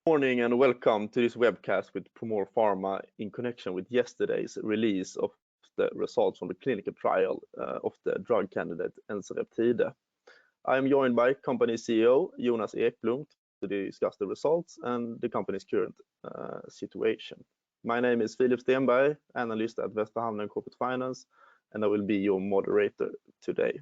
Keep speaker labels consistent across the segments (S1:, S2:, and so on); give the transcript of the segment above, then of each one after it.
S1: Morning and welcome to this webcast with Promore Pharma in connection with yesterday's release of the results from the clinical trial of the drug candidate Ensereptide. I am joined by company CEO Jonas Ekblom to discuss the results and the company's current situation. My name is Filip Stenberg, analyst at Västra Hamnen Corporate Finance, and I will be your moderator today.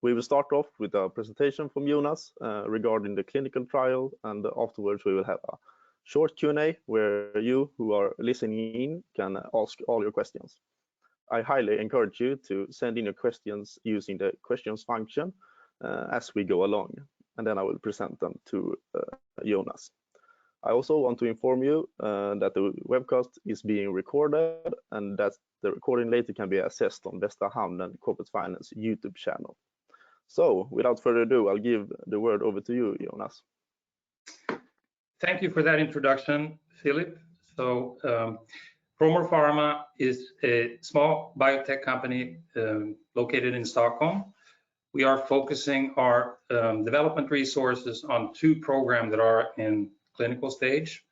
S1: We will start off with a presentation from Jonas regarding the clinical trial, and afterwards we will have a short Q&A where you who are listening in can ask all your questions. I highly encourage you to send in your questions using the questions function as we go along, and then I will present them to Jonas. I also want to inform you that the webcast is being recorded and that the recording later can be accessed on Västra Hamnen Corporate Finance YouTube channel. So, without further ado, I'll give the word over to you, Jonas.
S2: Thank you for that introduction, Filip. So, Promore Pharma is a small biotech company located in Stockholm. We are focusing our development resources on two programs that are in clinical stage.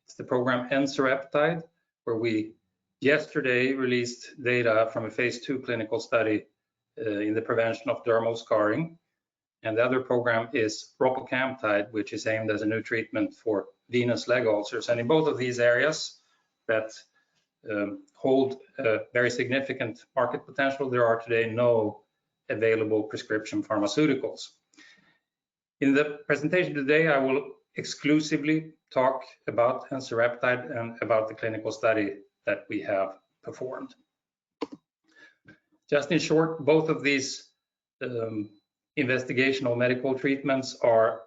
S2: It's the program Ensereptide, where we yesterday released data from a phase 2 clinical study in the prevention of dermal scarring, and the other program is Ropocamptide, which is aimed as a new treatment for venous leg ulcers. And in both of these areas that hold a very significant market potential, there are today no available prescription pharmaceuticals. In the presentation today, I will exclusively talk about Ensereptide and about the clinical study that we have performed. Just in short, both of these investigational medical treatments are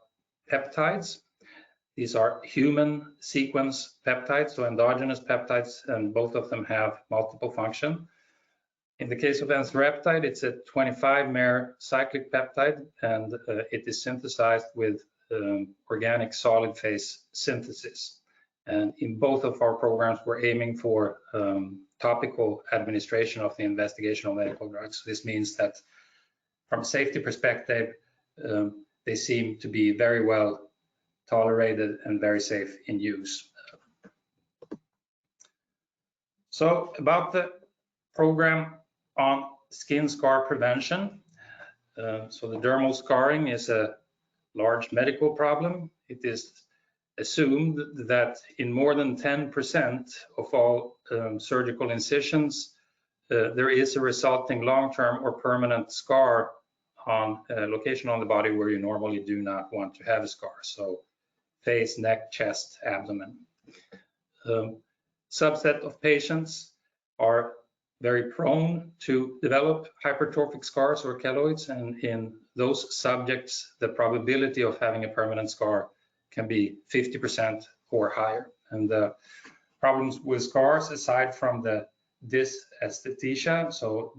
S2: peptides. These are human sequence peptides, so endogenous peptides, and both of them have multiple function. In the case of Ensereptide, it's a 25-mer cyclic peptide, and it is synthesized with organic solid phase synthesis. And in both of our programs, we're aiming for topical administration of the investigational medical drugs. This means that from a safety perspective, they seem to be very well tolerated and very safe in use. So about the program on skin scar prevention. So the dermal scarring is a large medical problem. It is assumed that in more than 10% of all surgical incisions, there is a resulting long-term or permanent scar on a location on the body where you normally do not want to have a scar. So face, neck, chest, abdomen. Subset of patients are very prone to develop hypertrophic scars or keloids, and in those subjects, the probability of having a permanent scar can be 50% or higher. And the problems with scars, aside from the dysesthesia, so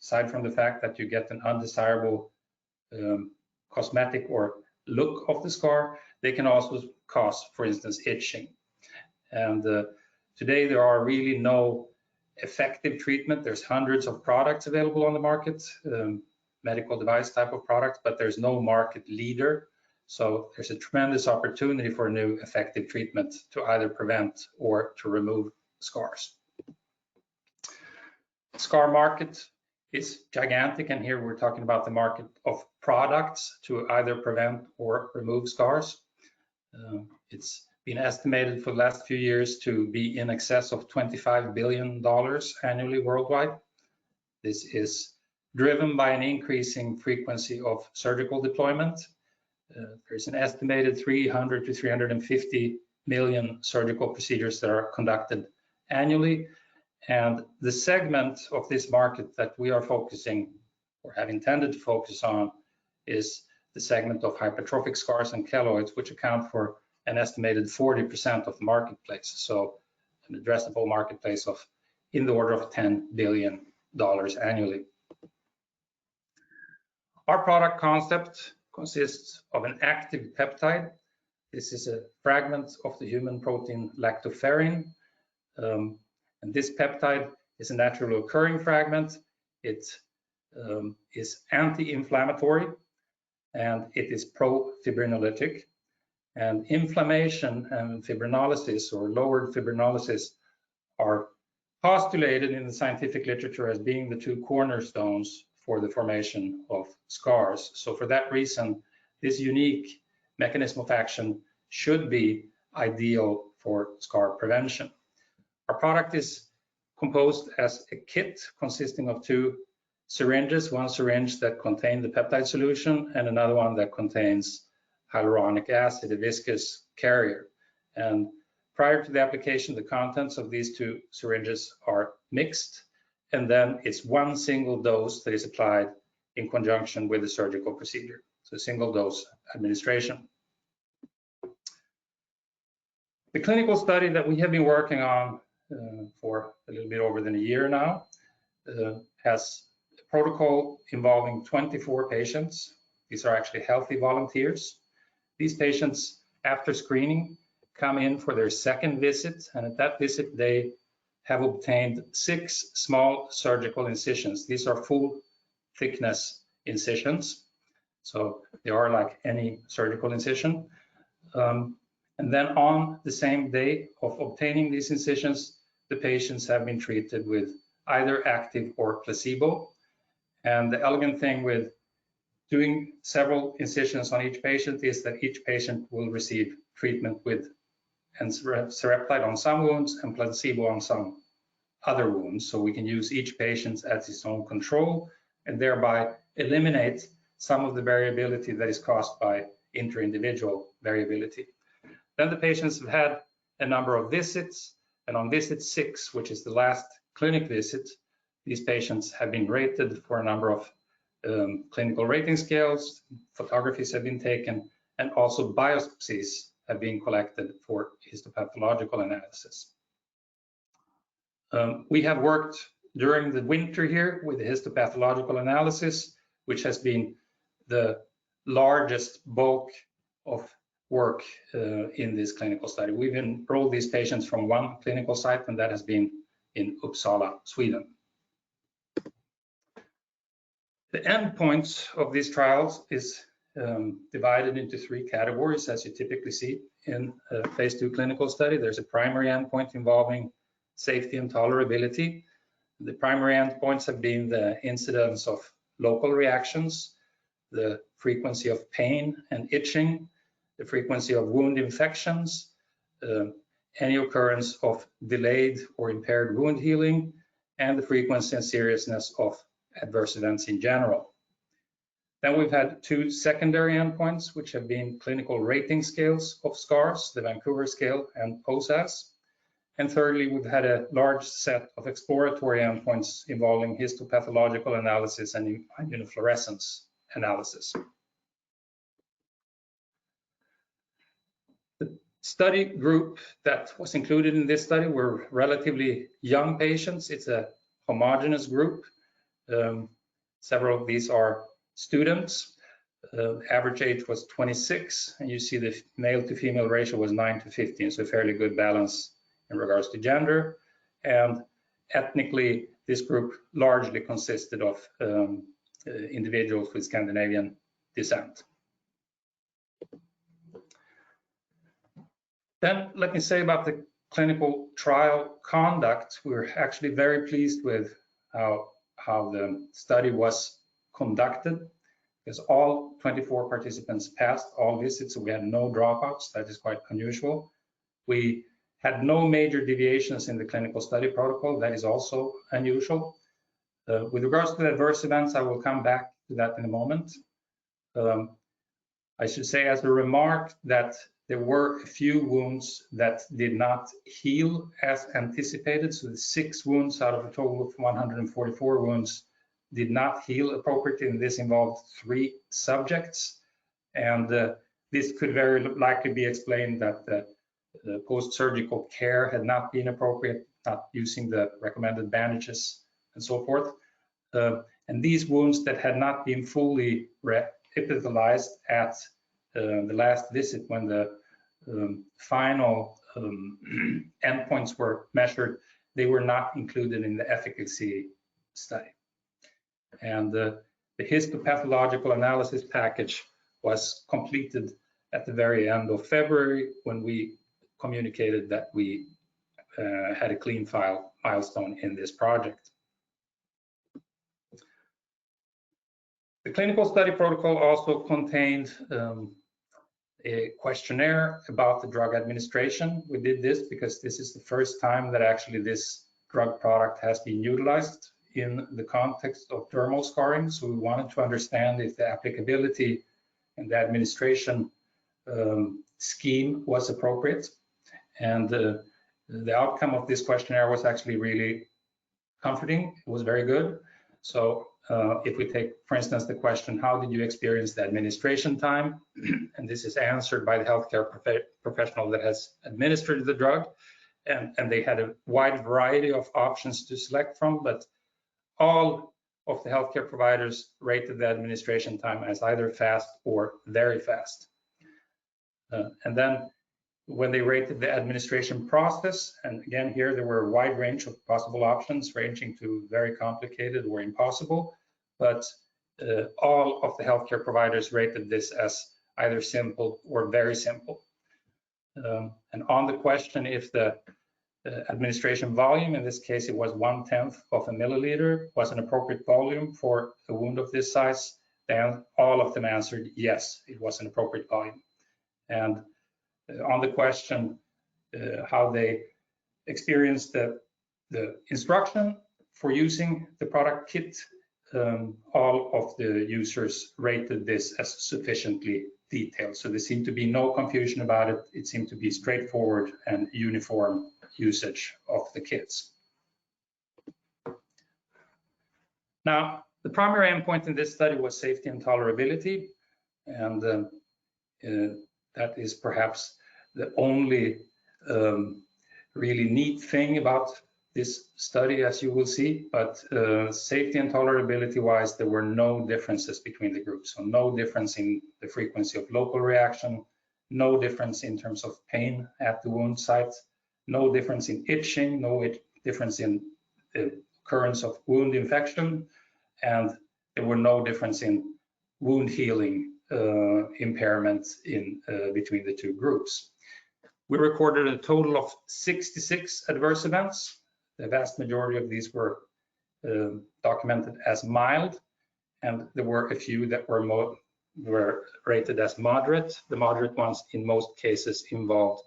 S2: aside from the fact that you get an undesirable cosmetic or look of the scar, they can also cause, for instance, itching. And today there are really no effective treatment. There's hundreds of products available on the market, medical device type of products, but there's no market leader. So there's a tremendous opportunity for a new effective treatment to either prevent or to remove scars. Scar market is gigantic, and here we're talking about the market of products to either prevent or remove scars. It's been estimated for the last few years to be in excess of $25 billion annually worldwide. This is driven by an increasing frequency of surgical deployment. There's an estimated 300 to 350 million surgical procedures that are conducted annually. And the segment of this market that we are focusing or have intended to focus on is the segment of hypertrophic scars and keloids, which account for an estimated 40% of the marketplace. So an addressable marketplace of in the order of $10 billion annually. Our product concept consists of an active peptide. This is a fragment of the human protein lactoferrin. And this peptide is a naturally occurring fragment. It is anti-inflammatory and it is pro-fibrinolytic. And inflammation and fibrinolysis or lowered fibrinolysis are postulated in the scientific literature as being the two cornerstones for the formation of scars. So for that reason, this unique mechanism of action should be ideal for scar prevention. Our product is composed as a kit consisting of two syringes, one syringe that contains the peptide solution and another one that contains hyaluronic acid, a viscous carrier. And prior to the application, the contents of these two syringes are mixed, and then it's one single dose that is applied in conjunction with the surgical procedure. So single dose administration. The clinical study that we have been working on for a little bit over than a year now has a protocol involving 24 patients. These are actually healthy volunteers. These patients, after screening, come in for their second visit, and at that visit they have obtained 6 small surgical incisions. These are full thickness incisions, so they are like any surgical incision. And then on the same day of obtaining these incisions, the patients have been treated with either active or placebo. And the elegant thing with doing several incisions on each patient is that each patient will receive treatment with Ensereptide on some wounds and placebo on some other wounds. So we can use each patient as its own control and thereby eliminate some of the variability that is caused by inter-individual variability. Then the patients have had a number of visits, and on visit 6, which is the last clinic visit, these patients have been rated for a number of clinical rating scales, photographies have been taken, and also biopsies have been collected for histopathological analysis. We have worked during the winter here with the histopathological analysis, which has been the largest bulk of work in this clinical study. We've enrolled these patients from one clinical site, and that has been in Uppsala, Sweden. The endpoints of these trials is divided into 3 categories, as you typically see in a phase 2 clinical study. There's a primary endpoint involving safety and tolerability. The primary endpoints have been the incidence of local reactions, the frequency of pain and itching, the frequency of wound infections, any occurrence of delayed or impaired wound healing, and the frequency and seriousness of adverse events in general. Then we've had 2 secondary endpoints, which have been clinical rating scales of scars, the Vancouver scale and PHSU05. And thirdly, we've had a large set of exploratory endpoints involving histopathological analysis and immunofluorescence analysis. The study group that was included in this study were relatively young patients. It's a homogeneous group. Several of these are students. Average age was 26, and you see the male to female ratio was 9:15, so a fairly good balance in regards to gender. And ethnically, this group largely consisted of individuals with Scandinavian descent. Then let me say about the clinical trial conduct. We're actually very pleased with how the study was conducted, because all 24 participants passed all visits, so we had no dropouts. That is quite unusual. We had no major deviations in the clinical study protocol. That is also unusual. With regards to the adverse events, I will come back to that in a moment. I should say as a remark that there were a few wounds that did not heal as anticipated. So the 6 wounds out of a total of 144 wounds did not heal appropriately, and this involved 3 subjects. And this could very likely be explained that the post-surgical care had not been appropriate, not using the recommended bandages and so forth. And these wounds that had not been fully epithelialized at the last visit, when the final endpoints were measured, they were not included in the efficacy study. And the histopathological analysis package was completed at the very end of February when we communicated that we had a clean file milestone in this project. The clinical study protocol also contained a questionnaire about the drug administration. We did this because this is the first time that actually this drug product has been utilized in the context of dermal scarring. So we wanted to understand if the applicability and the administration scheme was appropriate. And the outcome of this questionnaire was actually really comforting. It was very good. So if we take, for instance, the question, how did you experience the administration time? And this is answered by the healthcare professional that has administered the drug. And they had a wide variety of options to select from, but all of the healthcare providers rated the administration time as either fast or very fast. And then when they rated the administration process, and again here there were a wide range of possible options ranging to very complicated or impossible, but all of the healthcare providers rated this as either simple or very simple. And on the question if the administration volume, in this case it was 1/10 of a milliliter, was an appropriate volume for a wound of this size, then all of them answered yes, it was an appropriate volume. And on the question how they experienced the instruction for using the product kit, all of the users rated this as sufficiently detailed. So there seemed to be no confusion about it. It seemed to be straightforward and uniform usage of the kits. Now, the primary endpoint in this study was safety and tolerability, and that is perhaps the only really neat thing about this study, as you will see, but safety and tolerability wise, there were no differences between the groups. So no difference in the frequency of local reaction, no difference in terms of pain at the wound site, no difference in itching, no difference in the occurrence of wound infection, and there were no difference in wound healing impairments in between the two groups. We recorded a total of 66 adverse events. The vast majority of these were documented as mild, and there were a few that were rated as moderate. The moderate ones in most cases involved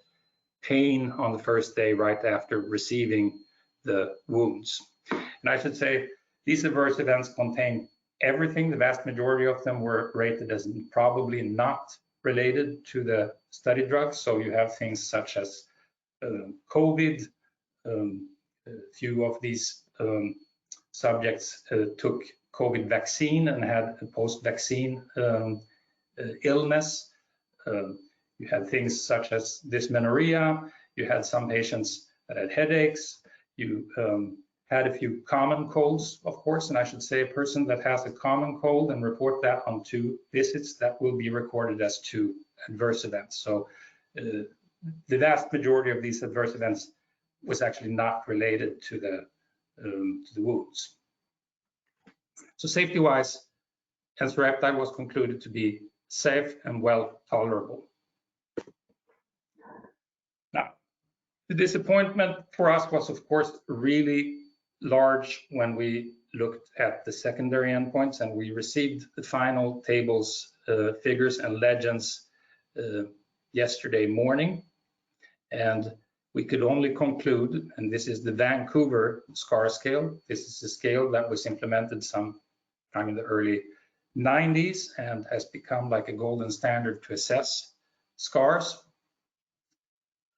S2: pain on the first day right after receiving the wounds. And I should say these adverse events contain everything. The vast majority of them were rated as probably not related to the study drugs. So you have things such as COVID. A few of these subjects took COVID vaccine and had a post-vaccine illness. You had things such as dysmenorrhea. You had some patients that had headaches. You had a few common colds, of course, and I should say a person that has a common cold and report that on 2 visits, that will be recorded as 2 adverse events. So the vast majority of these adverse events was actually not related to the wounds. So safety-wise, Ensereptide was concluded to be safe and well tolerable. Now, the disappointment for us was, of course, really large when we looked at the secondary endpoints, and we received the final tables, figures and legends yesterday morning. And we could only conclude, and this is the Vancouver scar scale. This is a scale that was implemented sometime in the early 90s and has become like a golden standard to assess scars.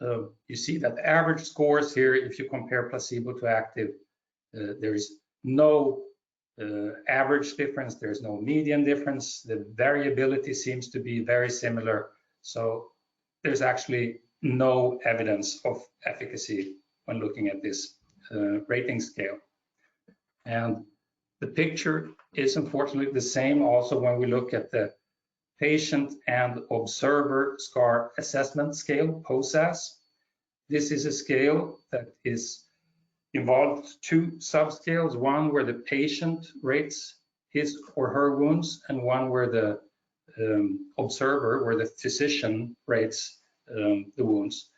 S2: You see that the average scores here, if you compare placebo to active, there is no average difference, there's no median difference. The variability seems to be very similar. So there's actually no evidence of efficacy when looking at this rating scale. And the picture is unfortunately the same also when we look at the patient and observer scar assessment scale, POSAS. This is a scale that is involved 2 subscales, one where the patient rates his or her wounds and one where the observer, where the physician rates the wounds.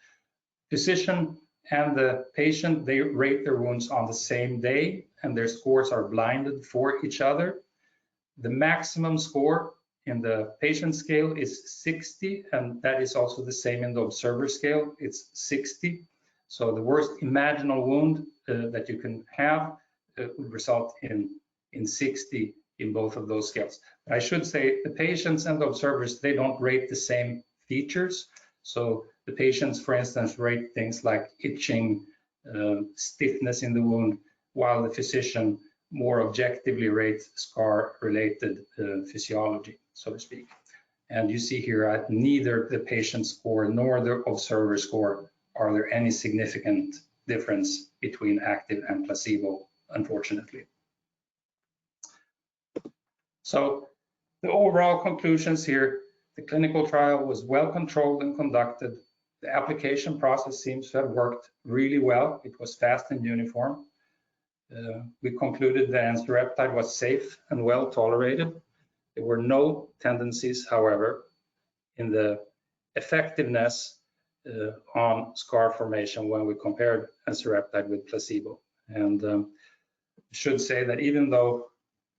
S2: Physician and the patient, they rate their wounds on the same day, and their scores are blinded for each other. The maximum score in the patient scale is 60, and that is also the same in the observer scale. It's 60. So the worst imaginable wound that you can have would result in 60 in both of those scales. I should say the patients and the observers, they don't rate the same features. So the patients, for instance, rate things like itching, stiffness in the wound, while the physician more objectively rates scar-related physiology, so to speak. And you see here at neither the patient score nor the observer score are there any significant difference between active and placebo, unfortunately. So the overall conclusions here: the clinical trial was well controlled and conducted. The application process seems to have worked really well. It was fast and uniform. We concluded that Ensereptide was safe and well tolerated. There were no tendencies, however, in the effectiveness on scar formation when we compared Ensereptide with placebo. And I should say that even though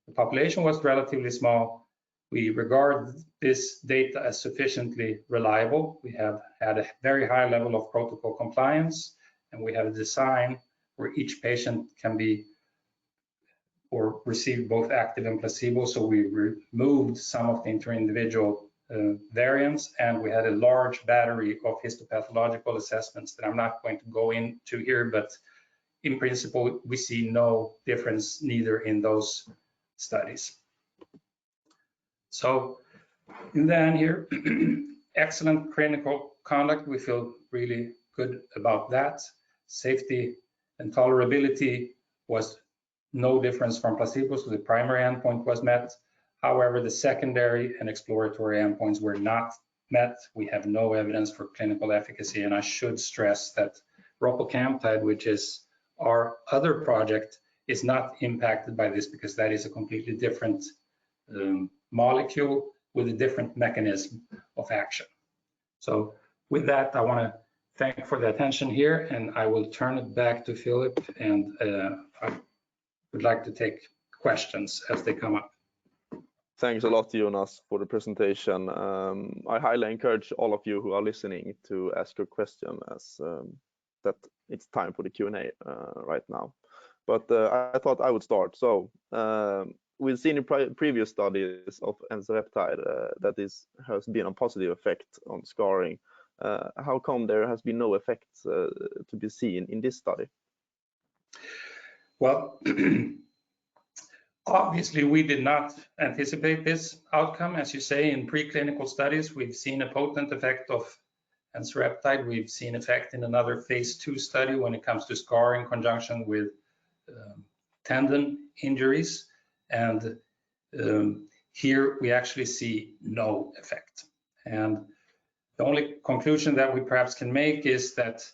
S2: the population was relatively small, we regard this data as sufficiently reliable. We have had a very high level of protocol compliance, and we have a design where each patient can be or receive both active and placebo. So we removed some of the inter-individual variants, and we had a large battery of histopathological assessments that I'm not going to go into here, but in principle, we see no difference neither in those studies. So in the end here, excellent clinical conduct. We feel really good about that. Safety and tolerability was no difference from placebo, so the primary endpoint was met. However, the secondary and exploratory endpoints were not met. We have no evidence for clinical efficacy, and I should stress that ropocamptide, which is our other project, is not impacted by this because that is a completely different molecule with a different mechanism of action. So with that, I want to thank for the attention here, and I will turn it back to Filip, and I would like to take questions as they come up.
S1: Thanks a lot, Jonas, for the presentation. I highly encourage all of you who are listening to ask your question, as that it's time for the Q&A right now. But I thought I would start. So we've seen in previous studies of Ensereptide that has been a positive effect on scarring. How come there has been no effect to be seen in this study?
S2: Well, obviously, we did not anticipate this outcome. As you say, in preclinical studies, we've seen a potent effect of Ensereptide. We've seen effect in another phase 2 study when it comes to scar in conjunction with tendon injuries. And here we actually see no effect. And the only conclusion that we perhaps can make is that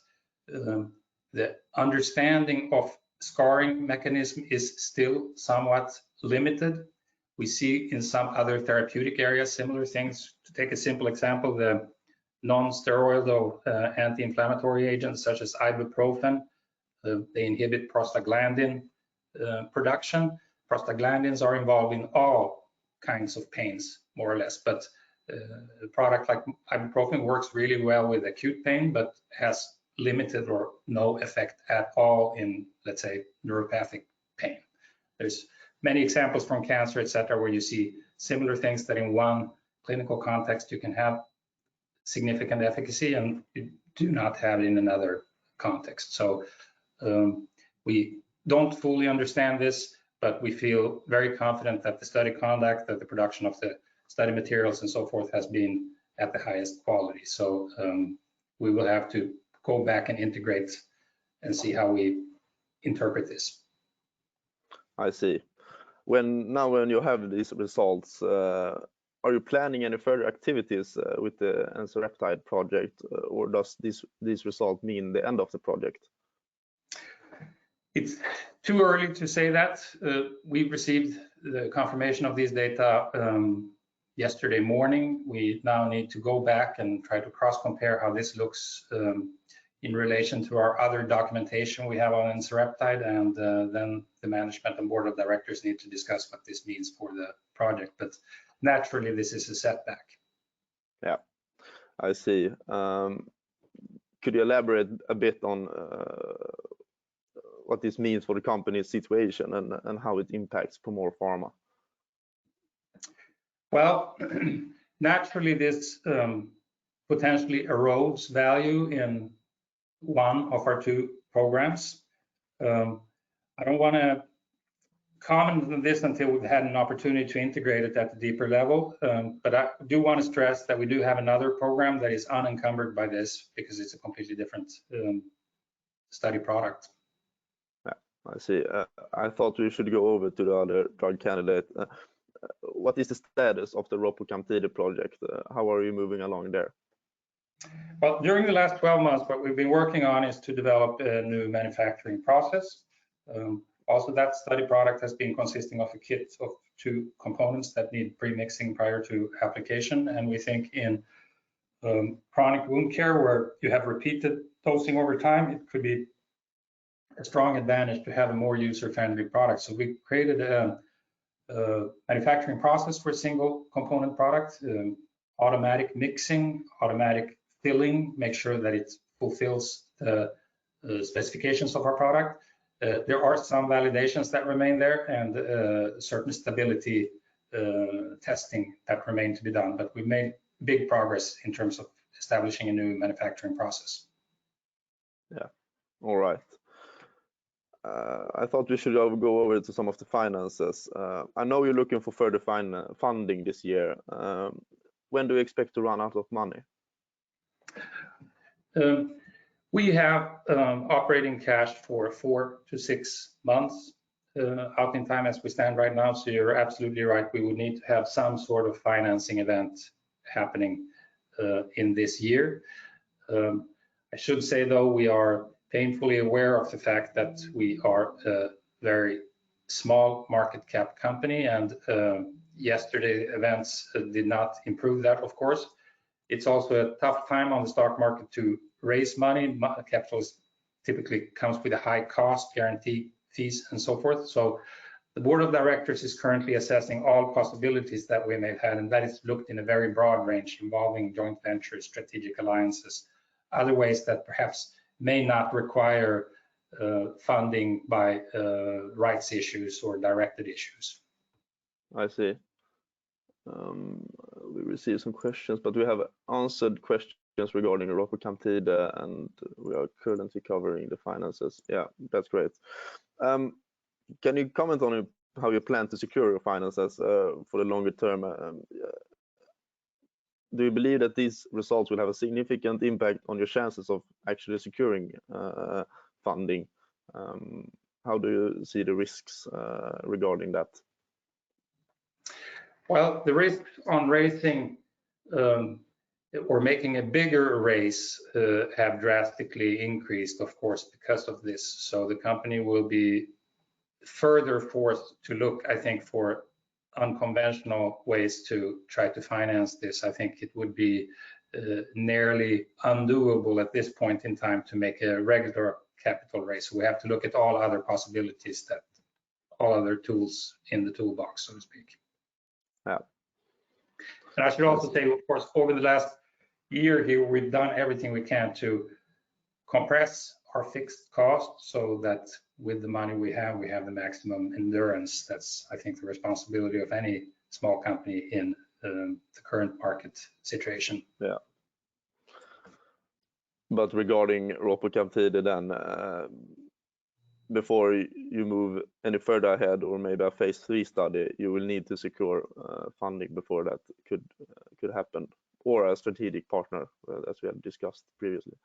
S2: the understanding of scarring mechanism is still somewhat limited. We see in some other therapeutic areas similar things. To take a simple example, the non-steroidal anti-inflammatory agents such as ibuprofen, they inhibit prostaglandin production. Prostaglandins are involved in all kinds of pains, more or less, but a product like ibuprofen works really well with acute pain, but has limited or no effect at all in, let's say, neuropathic pain. There's many examples from cancer, etc., where you see similar things that in one clinical context you can have significant efficacy and you do not have it in another context. So we don't fully understand this, but we feel very confident that the study conduct, that the production of the study materials and so forth has been at the highest quality. So we will have to go back and integrate and see how we interpret this.
S1: I see. When you have these results, are you planning any further activities with the Ensereptide project, or does this result mean the end of the project?
S2: It's too early to say that. We've received the confirmation of these data yesterday morning. We now need to go back and try to cross-compare how this looks in relation to our other documentation we have on Ensereptide, and then the management and board of directors need to discuss what this means for the project. But naturally, this is a setback.
S1: Yeah, I see. Could you elaborate a bit on what this means for the company's situation and how it impacts Promore Pharma?
S2: Well, naturally, this potentially erodes value in one of our two programs. I don't want to comment on this until we've had an opportunity to integrate it at a deeper level, but I do want to stress that we do have another program that is unencumbered by this because it's a completely different study product.
S1: Yeah, I see. I thought we should go over to the other drug candidate. What is the status of the Ropocamptide project? How are you moving along there?
S2: Well, during the last 12 months, what we've been working on is to develop a new manufacturing process. Also, that study product has been consisting of a kit of 2 components that need pre-mixing prior to application. And we think in chronic wound care, where you have repeated dosing over time, it could be a strong advantage to have a more user-friendly product. So we created a manufacturing process for a single component product, automatic mixing, automatic filling, make sure that it fulfills the specifications of our product. There are some validations that remain there and certain stability testing that remain to be done, but we've made big progress in terms of establishing a new manufacturing process.
S1: Yeah, all right. I thought we should go over to some of the finances. I know you're looking for further funding this year. When do you expect to run out of money?
S2: We have operating cash for 4 to 6 months out in time as we stand right now. So you're absolutely right. We would need to have some sort of financing event happening in this year. I should say, though, we are painfully aware of the fact that we are a very small market cap company, and yesterday events did not improve that, of course. It's also a tough time on the stock market to raise money. Capital typically comes with a high cost, guarantee fees, and so forth. So the board of directors is currently assessing all possibilities that we may have had, and that is looked in a very broad range involving joint ventures, strategic alliances, other ways that perhaps may not require funding by rights issues or directed issues.
S1: I see. We received some questions, but we have answered questions regarding Ropocamptide, and we are currently covering the finances. Yeah, that's great. Can you comment on how you plan to secure your finances for the longer term? Do you believe that these results will have a significant impact on your chances of actually securing funding? How do you see the risks regarding that?
S2: Well, the risks on raising or making a bigger raise have drastically increased, of course, because of this. So the company will be further forced to look, I think, for unconventional ways to try to finance this. I think it would be nearly undoable at this point in time to make a regular capital raise. So we have to look at all other possibilities, that all other tools in the toolbox, so to speak.
S1: Yeah.
S2: And I should also say, of course, over the last year here, we've done everything we can to compress our fixed costs so that with the money we have the maximum endurance. That's, I think, the responsibility of any small company in the current market situation.
S1: Yeah. But regarding Ropocamptide, then, before you move any further ahead, or maybe a phase 3 study, you will need to secure funding before that could happen, or a strategic partner, as we have discussed previously.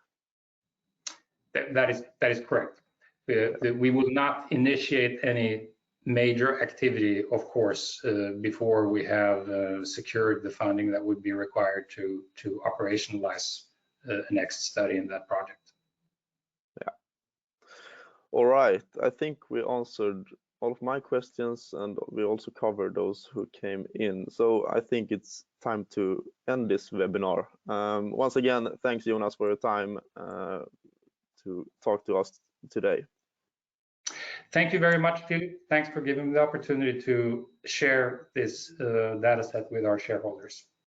S2: That is correct. We will not initiate any major activity, of course, before we have secured the funding that would be required to operationalize the next study in that project.
S1: Yeah. All right. I think we answered all of my questions, and we also covered those who came in. So I think it's time to end this webinar. Once again, thanks Jonas for your time to talk to us today.
S2: Thank you very much, Filip. Thanks for giving me the opportunity to share this data set with our shareholders.